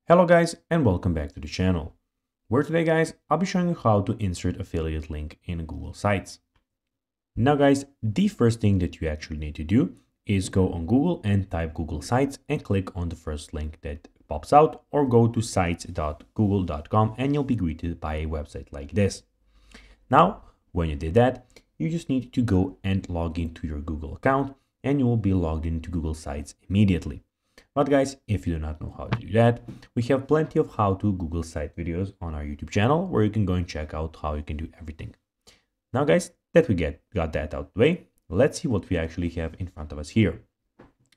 Hello guys and welcome back to the channel, where today guys I'll be showing you how to insert affiliate link in Google Sites. Now guys, the first thing that you actually need to do is go on Google and type Google Sites and click on the first link that pops out, or go to sites.google.com and you'll be greeted by a website like this. Now when you did that, you just need to go and log into your Google account and you will be logged into Google Sites immediately. But guys, if you do not know how to do that, we have plenty of how to Google site videos on our YouTube channel where you can go and check out how you can do everything. Now guys, that we got that out of the way, let's see what we actually have in front of us here.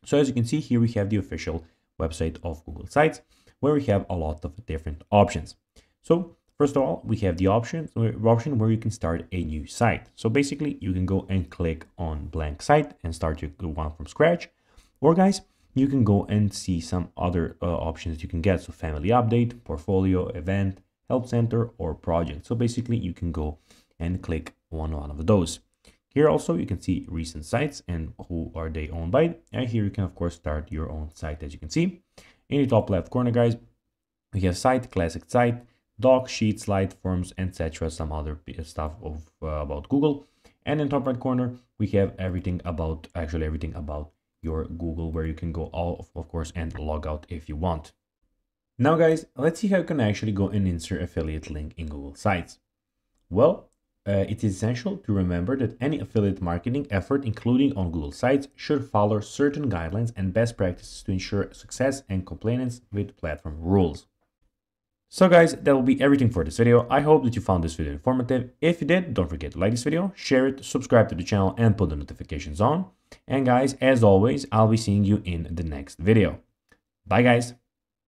So as you can see here, we have the official website of Google Sites where we have a lot of different options. So first of all, we have the option where you can start a new site. So basically you can go and click on blank site and start your one from scratch, or guys, you can go and see some other options that you can get. So family update, portfolio, event, help center, or project. So basically you can go and click on one of those. Here also you can see recent sites and who are they owned by. And here you can of course start your own site. As you can see in the top left corner guys, we have site, classic site, doc, sheet, slide, forms, etc. Some other stuff of about Google. And in top right corner we have everything about your Google, where you can go of course and log out if you want. Now guys, let's see how you can actually go and insert affiliate link in Google Sites. Well, it is essential to remember that any affiliate marketing effort, including on Google Sites, should follow certain guidelines and best practices to ensure success and compliance with platform rules. So guys, that will be everything for this video. I hope that you found this video informative. If you did, don't forget to like this video, share it, subscribe to the channel, and put the notifications on. And guys, as always, I'll be seeing you in the next video. Bye guys.